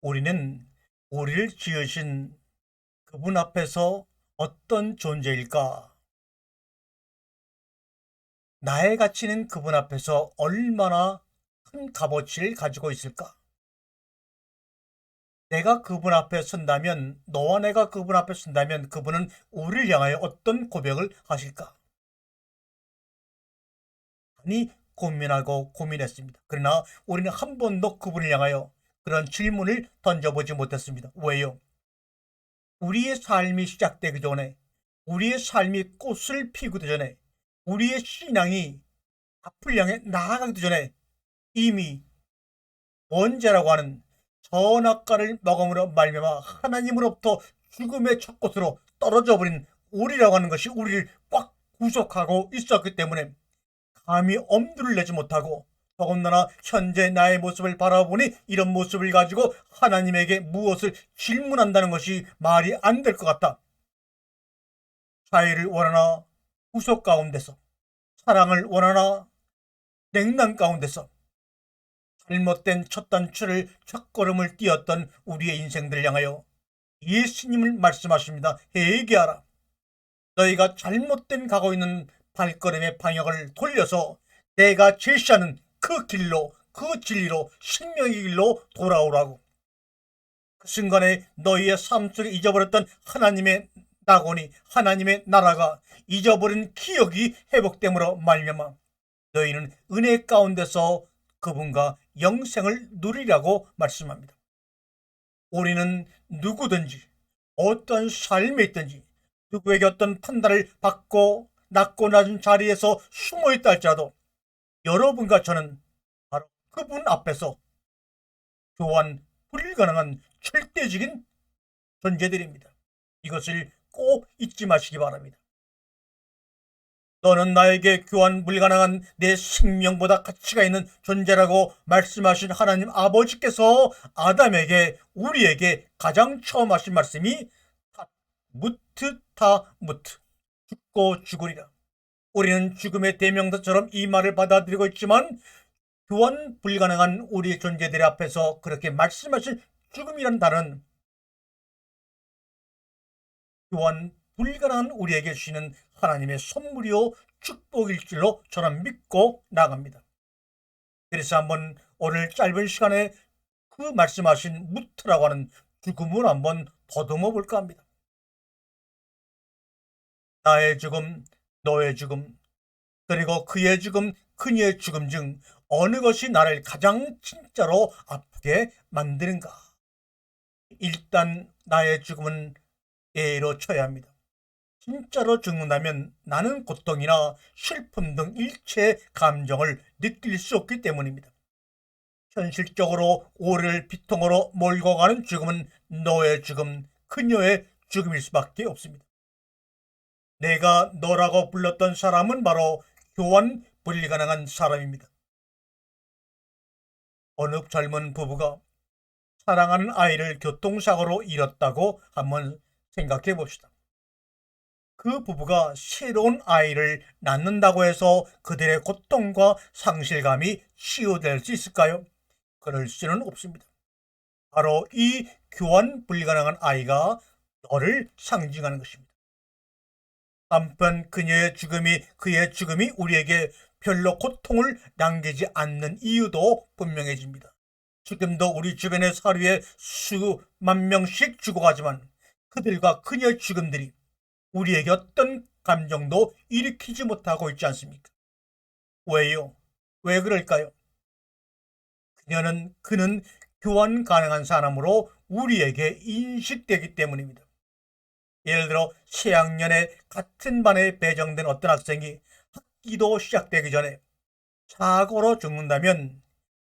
우리는 우리를 지으신 그분 앞에서 어떤 존재일까? 나의 가치는 그분 앞에서 얼마나 큰 값어치를 가지고 있을까? 내가 그분 앞에 선다면, 너와 내가 그분 앞에 선다면 그분은 우리를 향하여 어떤 고백을 하실까? 많이 고민하고 고민했습니다. 그러나 우리는 한 번도 그분을 향하여 그런 질문을 던져보지 못했습니다. 왜요? 우리의 삶이 시작되기 전에, 우리의 삶이 꽃을 피우기 전에, 우리의 신앙이 앞을 향해 나아가기 전에 이미 원죄라고 하는 선악과를 먹음으로 말미암아 하나님으로부터 죽음의 첫 곳으로 떨어져 버린 우리라고 하는 것이 우리를 꽉 구속하고 있었기 때문에 감히 엄두를 내지 못하고, 더군다나 현재 나의 모습을 바라보니 이런 모습을 가지고 하나님에게 무엇을 질문한다는 것이 말이 안 될 것 같다. 자유를 원하나 구속 가운데서, 사랑을 원하나 냉난 가운데서 잘못된 첫 단추를 첫걸음을 띄었던 우리의 인생들을 향하여 예수님을 말씀하십니다. 회개하라. 너희가 잘못된 가고 있는 발걸음의 방향을 돌려서 내가 제시하는 그 길로, 그 진리로, 생명의 길로 돌아오라고. 그 순간에 너희의 삶 속에 잊어버렸던 하나님의 낙원이, 하나님의 나라가, 잊어버린 기억이 회복됨으로 말미암아 너희는 은혜 가운데서 그분과 영생을 누리라고 말씀합니다. 우리는 누구든지 어떤 삶에 있든지 누구에게 어떤 판단을 받고 낮고 낮은 자리에서 숨어 있다 할지라도 여러분과 저는 바로 그분 앞에서 교환 불가능한 절대적인 존재들입니다. 이것을 꼭 잊지 마시기 바랍니다. 너는 나에게 교환 불가능한 내 생명보다 가치가 있는 존재라고 말씀하신 하나님 아버지께서 아담에게, 우리에게 가장 처음 하신 말씀이 무트 타 무트, 죽고 죽으리라. 우리는 죽음의 대명사처럼 이 말을 받아들이고 있지만 교환 불가능한 우리 존재들 앞에서 그렇게 말씀하신 죽음이란 단어는 교환 불가능한 우리에게 주시는 하나님의 선물이요 축복일 줄로 저는 믿고 나갑니다. 그래서 한번 오늘 짧은 시간에 그 말씀하신 무트라고 하는 죽음을 한번 더듬어 볼까 합니다. 나의 죽음, 너의 죽음, 그리고 그의 죽음, 그녀의 죽음 중 어느 것이 나를 가장 진짜로 아프게 만드는가? 일단 나의 죽음은 예로 쳐야 합니다. 진짜로 죽는다면 나는 고통이나 슬픔 등 일체의 감정을 느낄 수 없기 때문입니다. 현실적으로 오래를 비통으로 몰고 가는 죽음은 너의 죽음, 그녀의 죽음일 수밖에 없습니다. 내가 너라고 불렀던 사람은 바로 교환 불가능한 사람입니다. 어느 젊은 부부가 사랑하는 아이를 교통사고로 잃었다고 한번 생각해 봅시다. 그 부부가 새로운 아이를 낳는다고 해서 그들의 고통과 상실감이 치유될 수 있을까요? 그럴 수는 없습니다. 바로 이 교환 불가능한 아이가 너를 상징하는 것입니다. 한편 그의 죽음이 우리에게 별로 고통을 남기지 않는 이유도 분명해집니다. 지금도 우리 주변의 사류에 수만 명씩 죽어가지만 그들과 그녀의 죽음들이 우리에게 어떤 감정도 일으키지 못하고 있지 않습니까? 왜요? 왜 그럴까요? 그는 교환 가능한 사람으로 우리에게 인식되기 때문입니다. 예를 들어 새학년에 같은 반에 배정된 어떤 학생이 학기도 시작되기 전에 사고로 죽는다면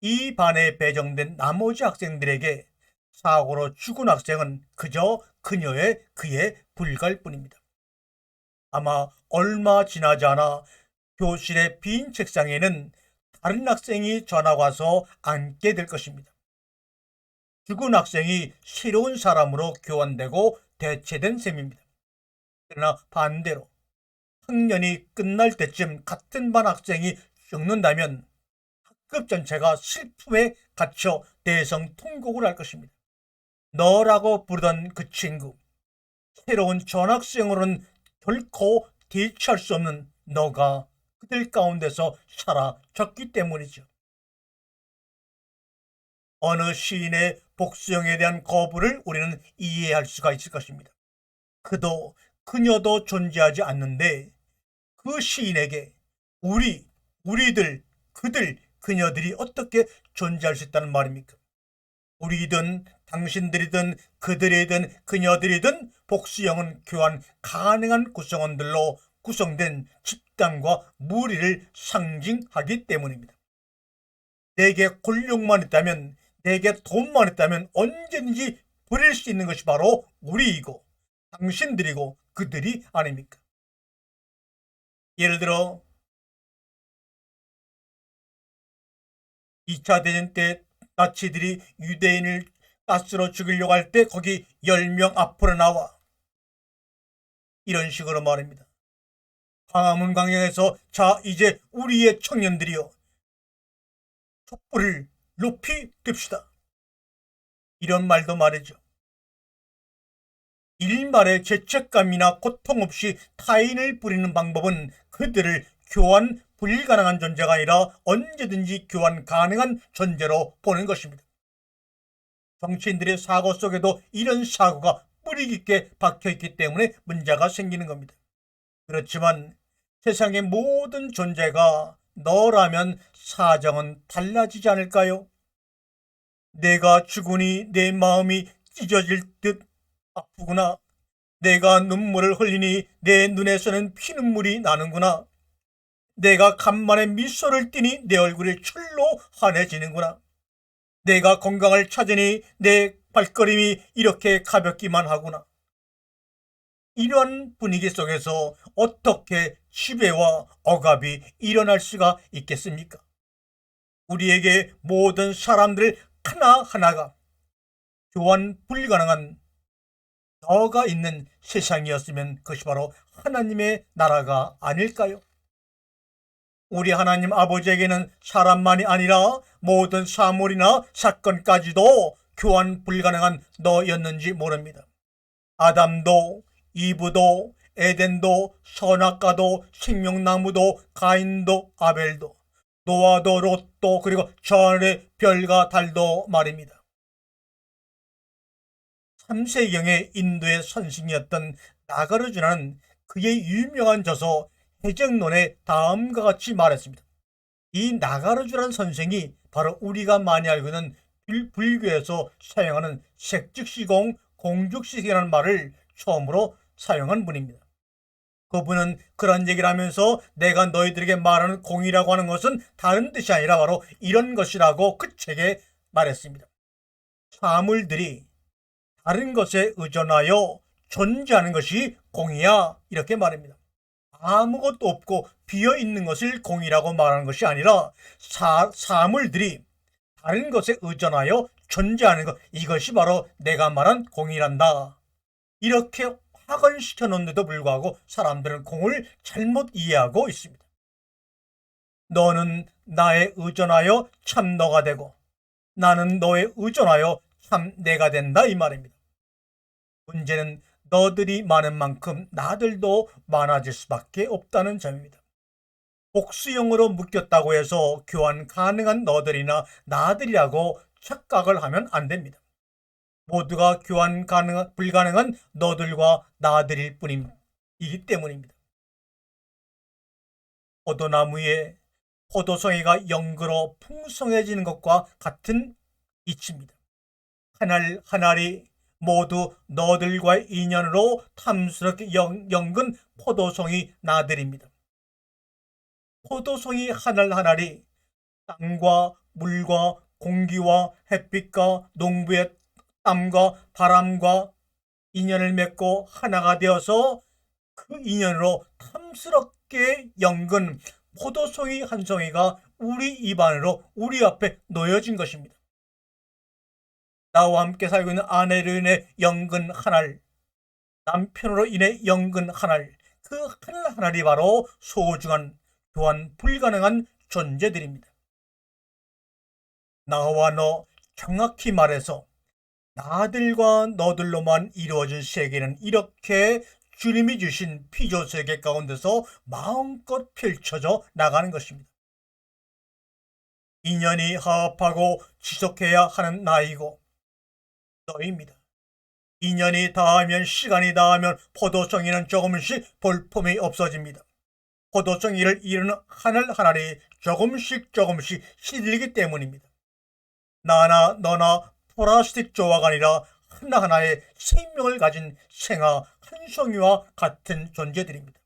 이 반에 배정된 나머지 학생들에게 사고로 죽은 학생은 그저 그의 불가일 뿐입니다. 아마 얼마 지나지 않아 교실의 빈 책상에는 다른 학생이 전학 와서 앉게 될 것입니다. 죽은 학생이 새로운 사람으로 교환되고 대체된 셈입니다. 그러나 반대로 학년이 끝날 때쯤 같은 반 학생이 죽는다면 학급 전체가 슬픔에 갇혀 대성통곡을 할 것입니다. 너라고 부르던 그 친구, 새로운 전학생으로는 결코 대체할 수 없는 너가 그들 가운데서 사라졌기 때문이죠. 어느 시인의 복수형에 대한 거부를 우리는 이해할 수가 있을 것입니다. 그도 그녀도 존재하지 않는데 그 시인에게 우리들, 그들, 그녀들이 어떻게 존재할 수 있다는 말입니까? 우리든 당신들이든 그들이든 그녀들이든 복수형은 교환 가능한 구성원들로 구성된 집단과 무리를 상징하기 때문입니다. 내게 권력만 있다면, 내게 돈만 있다면 언제든지 부릴 수 있는 것이 바로 우리이고 당신들이고 그들이 아닙니까? 예를 들어 2차 대전 때 나치들이 유대인을 가스로 죽이려고 할 때 거기 10명 앞으로 나와 이런 식으로 말합니다. 광화문 광장에서 자 이제 우리의 청년들이여 촛불을 높이 듭시다. 이런 말도 말이죠. 일말의 죄책감이나 고통 없이 타인을 부리는 방법은 그들을 교환 불가능한 존재가 아니라 언제든지 교환 가능한 존재로 보는 것입니다. 정치인들의 사고 속에도 이런 사고가 뿌리 깊게 박혀있기 때문에 문제가 생기는 겁니다. 그렇지만 세상의 모든 존재가 너라면 사정은 달라지지 않을까요? 내가 죽으니 내 마음이 찢어질 듯 아프구나. 내가 눈물을 흘리니 내 눈에서는 피눈물이 나는구나. 내가 간만에 미소를 띠니 내 얼굴이 철로 환해지는구나. 내가 건강을 찾으니 내 발걸음이 이렇게 가볍기만 하구나. 이런 분위기 속에서 어떻게 지배와 억압이 일어날 수가 있겠습니까? 우리에게 모든 사람들 하나하나가 교환 불가능한 너가 있는 세상이었으면 그것이 바로 하나님의 나라가 아닐까요? 우리 하나님 아버지에게는 사람만이 아니라 모든 사물이나 사건까지도 교환 불가능한 너였는지 모릅니다. 아담도 이브도 에덴도 선악과도 생명나무도 가인도 아벨도 노아도 롯도 그리고 저 하늘의 별과 달도 말입니다. 3세경의 인도의 선생이었던 나가르주나는 그의 유명한 저서 해적론에 다음과 같이 말했습니다. 이 나가르주라는 선생이 바로 우리가 많이 알고 있는 불교에서 사용하는 색즉시공, 공즉시이라는 말을 처음으로 사용한 분입니다. 그분은 그런 얘기를 하면서 내가 너희들에게 말하는 공이라고 하는 것은 다른 뜻이 아니라 바로 이런 것이라고 그 책에 말했습니다. 사물들이 다른 것에 의존하여 존재하는 것이 공이야 이렇게 말합니다. 아무것도 없고 비어있는 것을 공이라고 말하는 것이 아니라 사물들이 다른 것에 의존하여 존재하는 것, 이것이 바로 내가 말한 공이란다. 이렇게 확언시켜 놓는데도 불구하고 사람들은 공을 잘못 이해하고 있습니다. 너는 나에 의존하여 참 너가 되고 나는 너에 의존하여 참 내가 된다 이 말입니다. 문제는 너들이 많은 만큼 나들도 많아질 수밖에 없다는 점입니다. 복수형으로 묶였다고 해서 교환 가능한 너들이나 나들이라고 착각을 하면 안 됩니다. 모두가 교환 불가능한 너들과 나들일 뿐이기 때문입니다. 포도나무에 포도송이가 연그러 풍성해지는 것과 같은 이치입니다. 한 알 한 알이 모두 너들과의 인연으로 탐스럽게 연근 포도송이 나들입니다. 포도송이 한 알 한 알이 땅과 물과 공기와 햇빛과 농부의 땀과 바람과 인연을 맺고 하나가 되어서 그 인연으로 탐스럽게 연근 포도송이 한 송이가 우리 입안으로 우리 앞에 놓여진 것입니다. 나와 함께 살고 있는 아내로 인해 연근 한 알, 남편으로 인해 연근 한 알, 그 한 알 한 알이 바로 소중한 교환 불가능한 존재들입니다. 나와 너 정확히 말해서 나들과 너들로만 이루어진 세계는 이렇게 주님이 주신 피조 세계 가운데서 마음껏 펼쳐져 나가는 것입니다. 인연이 화합하고 지속해야 하는 나이고 너입니다. 인연이 닿으면, 시간이 닿으면 포도송이는 조금씩 볼품이 없어집니다. 포도송이를 이루는 하늘하늘이 조금씩 시들기 때문입니다. 나나 너나 플라스틱 조화가 아니라 하나하나의 생명을 가진 생화 한 송이와 같은 존재들입니다.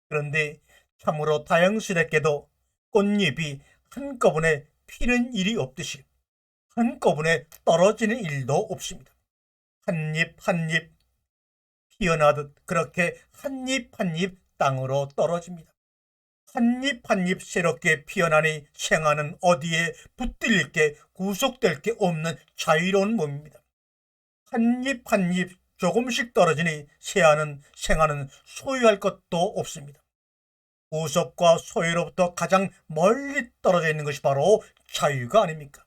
그런데 참으로 다행스럽게도 꽃잎이 한꺼번에 피는 일이 없듯이 한꺼번에 떨어지는 일도 없습니다. 한 잎 한 잎 피어나듯 그렇게 한 잎 한 잎 땅으로 떨어집니다. 한 잎 한 잎 새롭게 피어나니 생화는 어디에 붙들릴 게, 구속될 게 없는 자유로운 몸입니다. 한 잎 한 잎 조금씩 떨어지니 생화는 소유할 것도 없습니다. 구속과 소유로부터 가장 멀리 떨어져 있는 것이 바로 자유가 아닙니까?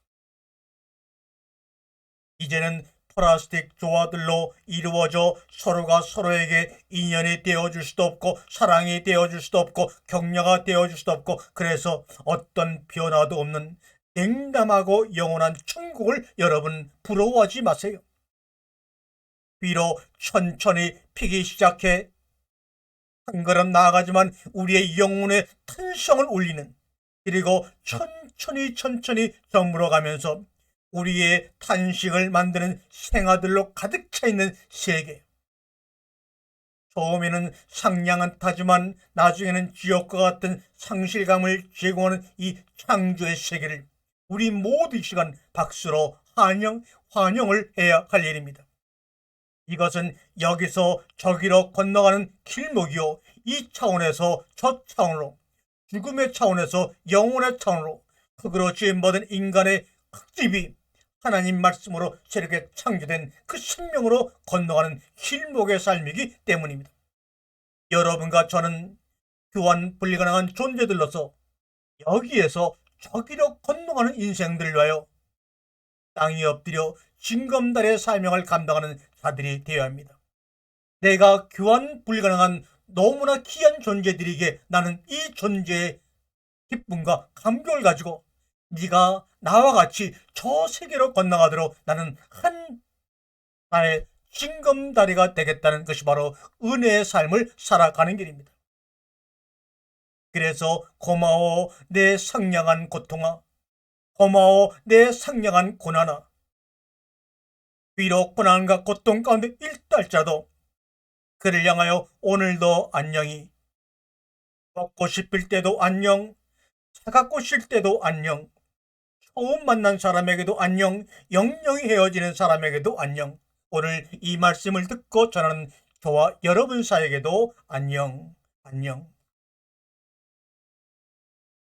이제는 플라스틱 조화들로 이루어져 서로가 서로에게 인연이 되어줄 수도 없고, 사랑이 되어줄 수도 없고, 격려가 되어줄 수도 없고, 그래서 어떤 변화도 없는 냉담하고 영원한 천국을 여러분 부러워하지 마세요. 비록 천천히 피기 시작해 한 걸음 나아가지만 우리의 영혼의 탄성을 울리는, 그리고 천천히 저물어가면서 우리의 탄식을 만드는 생화들로 가득 차 있는 세계. 처음에는 상냥한 타지만 나중에는 지옥과 같은 상실감을 제공하는 이 창조의 세계를 우리 모두 이 시간 박수로 환영을 해야 할 일입니다. 이것은 여기서 저기로 건너가는 길목이요, 이 차원에서 저 차원으로, 죽음의 차원에서 영혼의 차원으로 흙으로 지음받은 인간의 흙집이 하나님 말씀으로 새롭게 창조된 그 생명으로 건너가는 길목의 삶이기 때문입니다. 여러분과 저는 교환 불가능한 존재들로서 여기에서 저기로 건너가는 인생들을 위하여 땅에 엎드려 징검다리의 사명을 감당하는 자들이 되어야 합니다. 내가 교환 불가능한 너무나 귀한 존재들에게 나는 이 존재의 기쁨과 감격을 가지고 네가 나와 같이 저 세계로 건너가도록 나는 하나의 징검다리가 되겠다는 것이 바로 은혜의 삶을 살아가는 길입니다. 그래서 고마워 내 상냥한 고통아, 고마워 내 상냥한 고난아. 비록 고난과 고통 가운데 일달자도 그를 향하여 오늘도 안녕히, 먹고 싶을 때도 안녕, 차갑고 싫을 때도 안녕, 처음 만난 사람에게도 안녕, 영영이 헤어지는 사람에게도 안녕, 오늘 이 말씀을 듣고 전하는 저와 여러분 사이에게도 안녕.